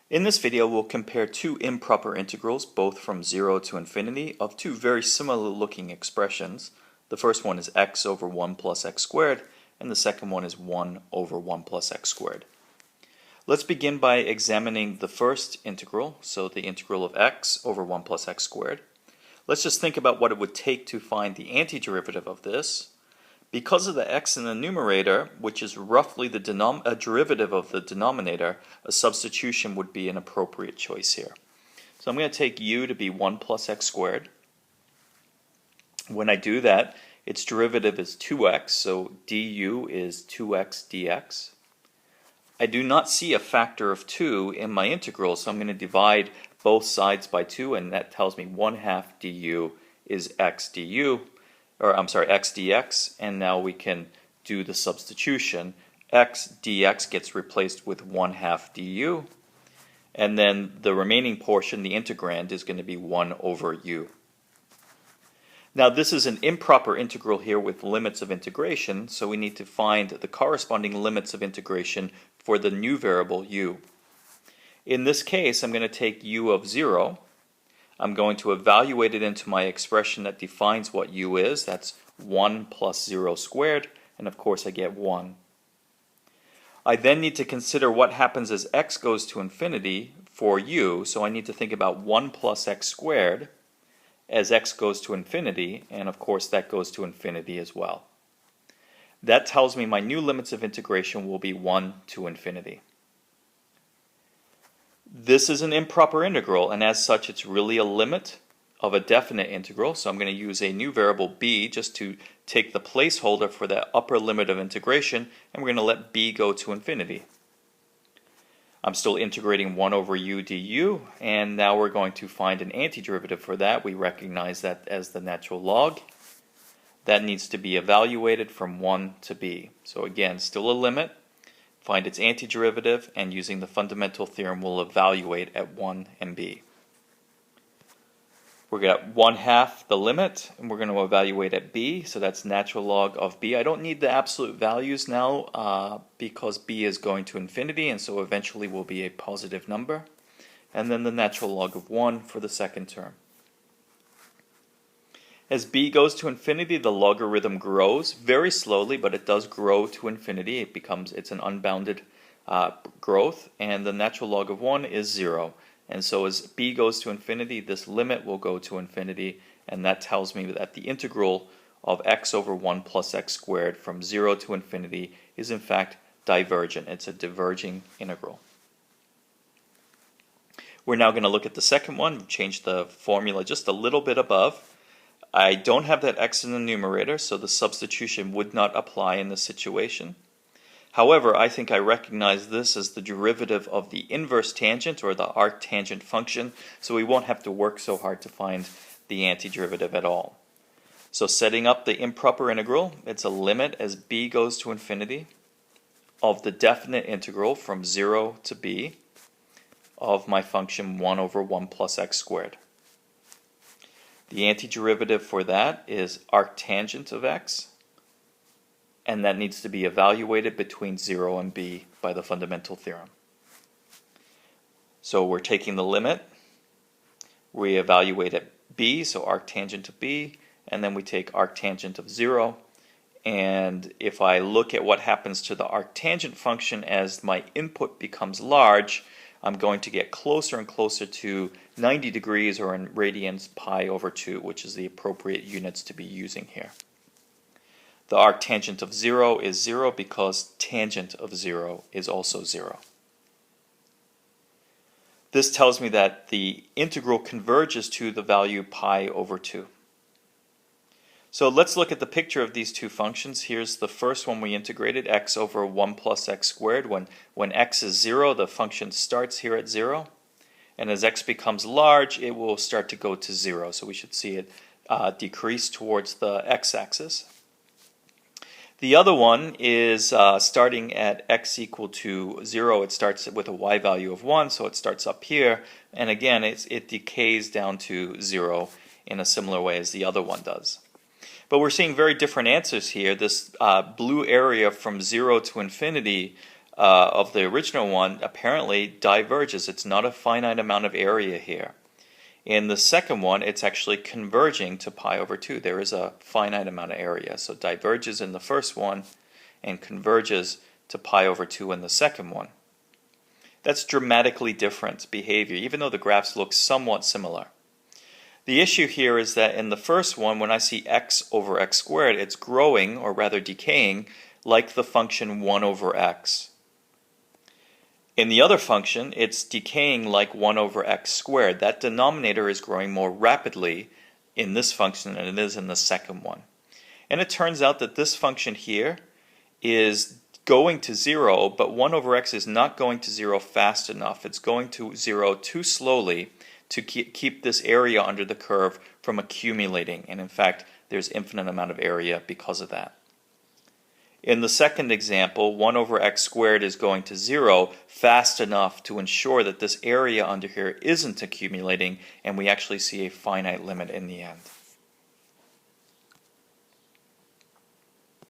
In this video, we'll compare two improper integrals, both from 0 to infinity, of two very similar looking expressions. The first one is x over 1 plus x squared, and the second one is 1 over 1 plus x squared. Let's begin by examining the first integral, so the integral of x over 1 plus x squared. Let's just think about what it would take to find the antiderivative of this. Because of the x in the numerator, which is roughly the derivative of the denominator, a substitution would be an appropriate choice here. So I'm going to take u to be 1 plus x squared. When I do that, its derivative is 2x, so du is 2x dx. I do not see a factor of 2 in my integral, so I'm going to divide both sides by 2, and that tells me 1/2 du is x du. X dx, and now we can do the substitution. X dx gets replaced with 1/2 du, and then the remaining portion, the integrand, is going to be 1 over u. Now this is an improper integral here with limits of integration, so we need to find the corresponding limits of integration for the new variable u. In this case, I'm going to take u of 0. I'm going to evaluate it into my expression that defines what u is. That's 1 plus 0 squared, and of course I get 1. I then need to consider what happens as x goes to infinity for u, so I need to think about 1 plus x squared as x goes to infinity, and of course that goes to infinity as well. That tells me my new limits of integration will be 1 to infinity. This is an improper integral, and as such it's really a limit of a definite integral, so I'm going to use a new variable b just to take the placeholder for that upper limit of integration, and we're going to let b go to infinity. I'm still integrating 1 over u du, and now we're going to find an antiderivative for that. We recognize that as the natural log. That needs to be evaluated from 1 to b. So again, still a limit. Find its antiderivative, and using the fundamental theorem we'll evaluate at 1 and b. We're going to get 1/2 the limit, and we're going to evaluate at b, so that's natural log of b. I don't need the absolute values now because b is going to infinity, and so eventually will be a positive number. And then the natural log of 1 for the second term. As b goes to infinity, the logarithm grows very slowly, but it does grow to infinity. It's an unbounded growth, and the natural log of 1 is 0. And so as b goes to infinity, this limit will go to infinity, and that tells me that the integral of x over 1 plus x squared from 0 to infinity is in fact divergent. It's a diverging integral. We're now going to look at the second one. We've changed the formula just a little bit above. I don't have that x in the numerator, so the substitution would not apply in this situation. However, I think I recognize this as the derivative of the inverse tangent, or the arctangent function, so we won't have to work so hard to find the antiderivative at all. So setting up the improper integral, it's a limit as b goes to infinity of the definite integral from 0 to b of my function 1 over 1 plus x squared. The antiderivative for that is arctangent of x, and that needs to be evaluated between 0 and b by the fundamental theorem. So we're taking the limit, we evaluate at b, so arctangent of b, and then we take arctangent of 0. And if I look at what happens to the arctangent function as my input becomes large, I'm going to get closer and closer to 90 degrees, or in radians pi over 2, which is the appropriate units to be using here. The arctangent of 0 is 0 because tangent of 0 is also 0. This tells me that the integral converges to the value pi over 2. So let's look at the picture of these two functions. Here's the first one we integrated, x over 1 plus x squared. When x is 0, the function starts here at 0. And as x becomes large, it will start to go to 0. So we should see it decrease towards the x-axis. The other one is starting at x equal to 0. It starts with a y value of 1, so it starts up here. And again, it decays down to 0 in a similar way as the other one does. But we're seeing very different answers here. This blue area from 0 to infinity of the original one apparently diverges. It's not a finite amount of area here. In the second one, it's actually converging to pi over 2. There is a finite amount of area. So diverges in the first one and converges to pi over 2 in the second one. That's dramatically different behavior, even though the graphs look somewhat similar. The issue here is that in the first one, when I see x over x squared, it's growing, or rather decaying, like the function 1 over x. In the other function, it's decaying like 1 over x squared. That denominator is growing more rapidly in this function than it is in the second one. And it turns out that this function here is going to 0, but 1 over x is not going to 0 fast enough. It's going to 0 too slowly to keep this area under the curve from accumulating. And in fact, there's infinite amount of area because of that. In the second example, 1 over x squared is going to 0 fast enough to ensure that this area under here isn't accumulating, and we actually see a finite limit in the end.